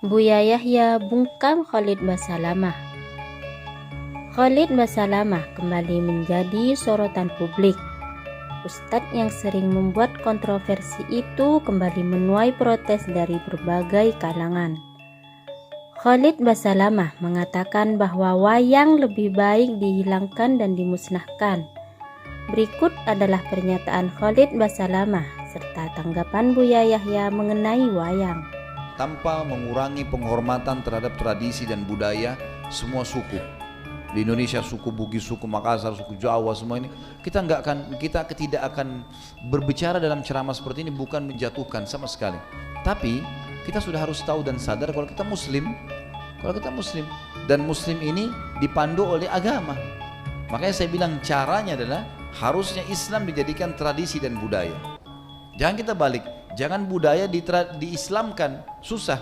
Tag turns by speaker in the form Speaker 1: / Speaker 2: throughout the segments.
Speaker 1: Buya Yahya bungkam Khalid Basalamah. Khalid Basalamah kembali menjadi sorotan publik. Ustadz yang sering membuat kontroversi itu kembali menuai protes dari berbagai kalangan. Khalid Basalamah mengatakan bahwa wayang lebih baik dihilangkan dan dimusnahkan. Berikut adalah pernyataan Khalid Basalamah serta tanggapan Buya Yahya mengenai wayang.
Speaker 2: Tanpa mengurangi penghormatan terhadap tradisi dan budaya semua suku di Indonesia, suku Bugis, suku Makassar, suku Jawa, semua ini kita tidak akan berbicara dalam ceramah seperti ini bukan menjatuhkan sama sekali, tapi kita sudah harus tahu dan sadar kalau kita muslim dan muslim ini dipandu oleh agama. Makanya saya bilang caranya adalah harusnya Islam dijadikan tradisi dan budaya. Jangan kita balik, jangan budaya diislamkan, susah.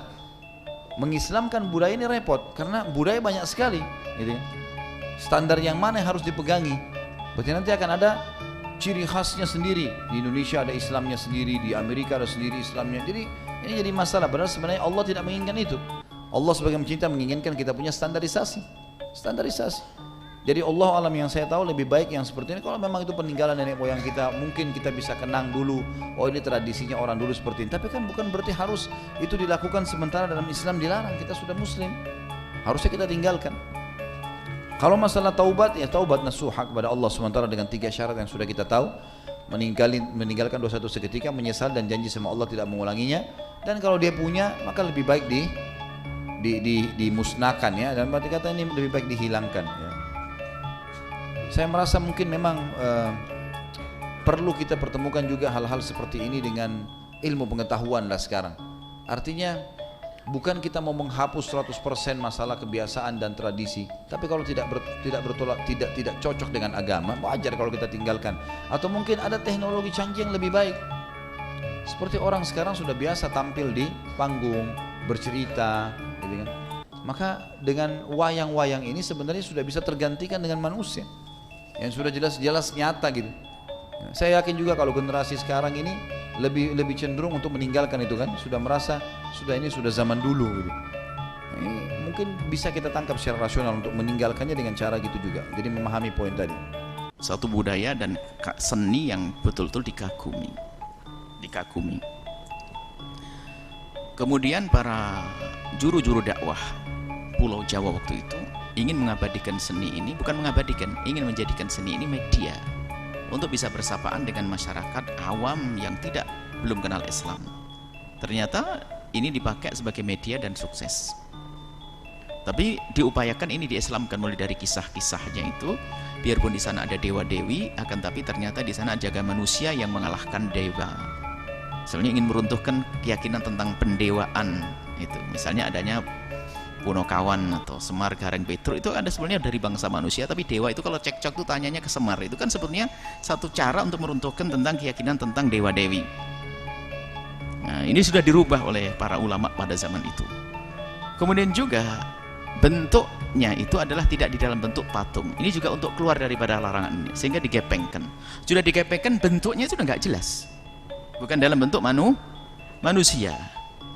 Speaker 2: Mengislamkan budaya ini repot, karena budaya banyak sekali gitu ya. Standar yang mana yang harus dipegangi? Berarti nanti akan ada ciri khasnya sendiri. Di Indonesia ada Islamnya sendiri, di Amerika ada sendiri Islamnya. Jadi ini jadi masalah, padahal sebenarnya Allah tidak menginginkan itu. Allah sebagai pencinta menginginkan kita punya standarisasi. Jadi Allah alam yang saya tahu lebih baik yang seperti ini. Kalau memang itu peninggalan nenek moyang kita, mungkin kita bisa kenang dulu, oh ini tradisinya orang dulu seperti ini. Tapi kan bukan berarti harus itu dilakukan sementara dalam Islam dilarang. Kita sudah muslim, harusnya kita tinggalkan. Kalau masalah taubat, ya taubat nasuha kepada Allah SWT dengan 3 syarat yang sudah kita tahu. Meninggalkan dosa itu seketika, menyesal dan janji sama Allah tidak mengulanginya. Dan kalau dia punya, maka lebih baik dimusnahkan ya. Dan berarti kata ini lebih baik dihilangkan ya. Saya merasa mungkin memang perlu kita pertemukan juga hal-hal seperti ini dengan ilmu pengetahuan lah sekarang. Artinya bukan kita mau menghapus 100% masalah kebiasaan dan tradisi, tapi kalau tidak cocok dengan agama, wajar kalau kita tinggalkan. Atau mungkin ada teknologi canggih yang lebih baik. Seperti orang sekarang sudah biasa tampil di panggung, bercerita, gitu kan. Maka dengan wayang-wayang ini sebenarnya sudah bisa tergantikan dengan manusia yang sudah jelas-jelas nyata gitu. Saya yakin juga kalau generasi sekarang ini lebih cenderung untuk meninggalkan itu kan, sudah merasa ini sudah zaman dulu gitu. Ini mungkin bisa kita tangkap secara rasional untuk meninggalkannya dengan cara gitu juga. Jadi memahami poin tadi.
Speaker 3: Satu budaya dan seni yang betul-betul dikagumi. Kemudian para juru-juru dakwah Pulau Jawa waktu itu ingin mengabadikan seni ini, bukan mengabadikan, ingin menjadikan seni ini media untuk bisa bersapaan dengan masyarakat awam yang belum kenal Islam. Ternyata ini dipakai sebagai media dan sukses. Tapi diupayakan ini diislamkan mulai dari kisah-kisahnya itu, biarpun di sana ada dewa-dewi, akan tapi ternyata di sana jaga manusia yang mengalahkan dewa. Sebenarnya ingin meruntuhkan keyakinan tentang pendewaan itu. Misalnya adanya Punokawan atau Semar Gareng Petruk itu ada sebenarnya dari bangsa manusia, tapi dewa itu kalau cekcok tuh tanyanya ke Semar. Itu kan sebetulnya satu cara untuk meruntuhkan tentang keyakinan tentang dewa-dewi. Nah, ini sudah dirubah oleh para ulama pada zaman itu. Kemudian juga bentuknya itu adalah tidak di dalam bentuk patung. Ini juga untuk keluar daripada larangan ini, sehingga digepengkan. Sudah digepengkan, bentuknya sudah nggak jelas. Bukan dalam bentuk manusia.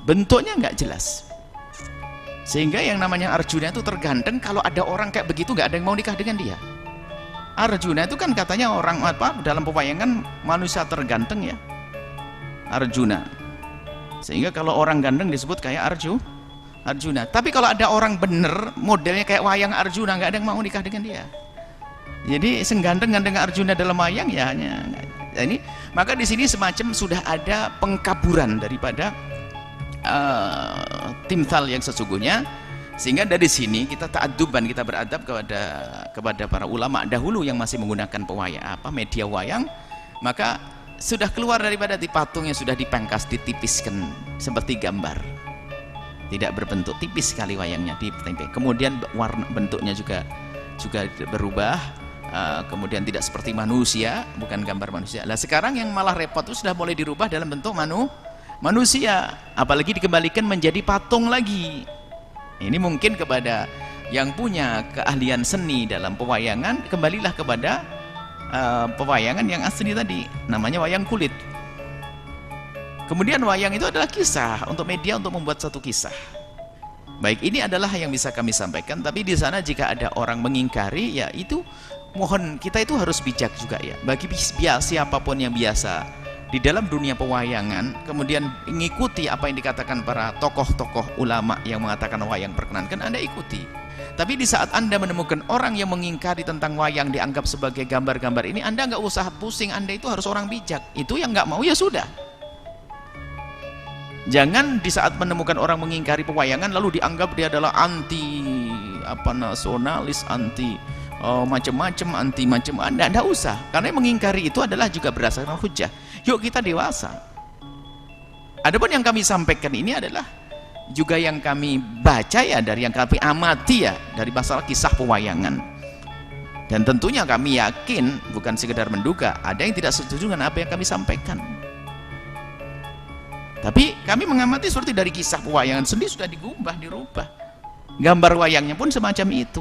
Speaker 3: Bentuknya nggak jelas. Sehingga yang namanya Arjuna itu terganteng, kalau ada orang kayak begitu nggak ada yang mau nikah dengan dia. Arjuna itu kan katanya orang dalam pewayangan manusia terganteng ya, Arjuna. Sehingga kalau orang ganteng disebut kayak Arjuna. Tapi kalau ada orang bener modelnya kayak wayang Arjuna, nggak ada yang mau nikah dengan dia. Jadi sengganteng-ganteng Arjuna dalam wayang ya hanya ini. Maka di sini semacam sudah ada pengkaburan daripada timthal yang sesungguhnya, sehingga dari sini kita ta'adduban, kita beradab kepada para ulama dahulu yang masih menggunakan media wayang. Maka sudah keluar daripada patung yang sudah dipangkas, ditipiskan seperti gambar, tidak berbentuk, tipis sekali wayangnya kemudian warna bentuknya juga berubah, kemudian tidak seperti manusia, bukan gambar manusia. Nah sekarang yang malah repot itu sudah mulai dirubah dalam bentuk manusia, apalagi dikembalikan menjadi patung lagi. Ini mungkin kepada yang punya keahlian seni dalam pewayangan, kembalilah kepada pewayangan yang asli tadi, namanya wayang kulit. Kemudian wayang itu adalah kisah, untuk media untuk membuat satu kisah. Baik, ini adalah yang bisa kami sampaikan. Tapi di sana jika ada orang mengingkari, ya itu mohon kita itu harus bijak juga ya. Bagi siapapun yang biasa di dalam dunia pewayangan, kemudian mengikuti apa yang dikatakan para tokoh-tokoh ulama yang mengatakan wayang perkenankan, Anda ikuti. Tapi di saat Anda menemukan orang yang mengingkari tentang wayang dianggap sebagai gambar-gambar ini, Anda nggak usah pusing, Anda itu harus orang bijak. Itu yang nggak mau ya sudah. Jangan di saat menemukan orang mengingkari pewayangan lalu dianggap dia adalah anti nasionalis, anti macam-macam, anti macam. Anda tidak usah, karena mengingkari itu adalah juga berdasarkan hujah. Yuk kita dewasa. Adapun yang kami sampaikan ini adalah juga yang kami baca ya, dari yang kami amati ya, dari masalah kisah pewayangan. Dan tentunya kami yakin, bukan sekedar menduga, ada yang tidak setuju dengan apa yang kami sampaikan. Tapi kami mengamati seperti dari kisah pewayangan sendiri sudah dirubah. Gambar wayangnya pun semacam itu.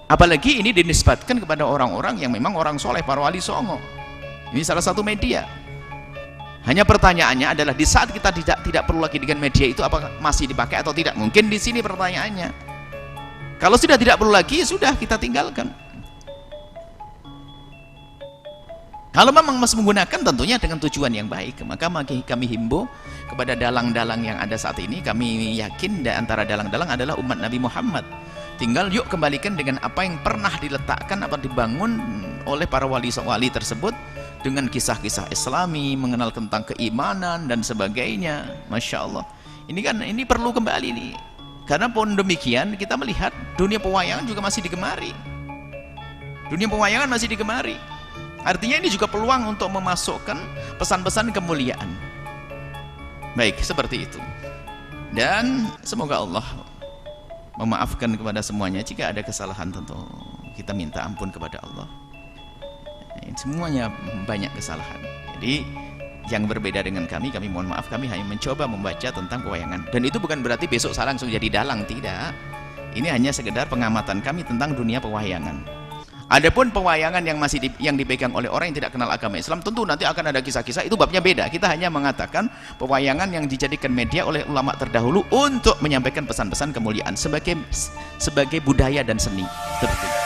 Speaker 3: Apalagi ini dinisbatkan kepada orang-orang yang memang orang soleh, para wali songo. Ini salah satu media. Hanya pertanyaannya adalah di saat kita tidak perlu lagi dengan media itu, apakah masih dipakai atau tidak? Mungkin di sini pertanyaannya. Kalau sudah tidak perlu lagi, sudah kita tinggalkan. Kalau memang masih menggunakan, tentunya dengan tujuan yang baik, maka kami himbau kepada dalang-dalang yang ada saat ini. Kami yakin di antara dalang-dalang adalah umat Nabi Muhammad. Tinggal yuk kembalikan dengan apa yang pernah diletakkan, apa dibangun oleh para wali tersebut, dengan kisah-kisah Islami, mengenal tentang keimanan dan sebagainya. Masya Allah, ini perlu kembali nih, karena pun demikian kita melihat dunia pewayangan juga masih digemari. Artinya ini juga peluang untuk memasukkan pesan-pesan kemuliaan. Baik, seperti itu. Dan semoga Allah memaafkan kepada semuanya. Jika ada kesalahan, tentu kita minta ampun kepada Allah. Semuanya banyak kesalahan. Jadi yang berbeda dengan kami mohon maaf, kami hanya mencoba membaca tentang pewayangan. Dan itu bukan berarti besok saya langsung jadi dalang, tidak. Ini hanya sekedar pengamatan kami tentang dunia pewayangan. Adapun pewayangan yang dipegang oleh orang yang tidak kenal agama Islam, tentu nanti akan ada kisah-kisah, itu babnya beda. Kita hanya mengatakan pewayangan yang dijadikan media oleh ulama terdahulu untuk menyampaikan pesan-pesan kemuliaan sebagai budaya dan seni. Seperti itu.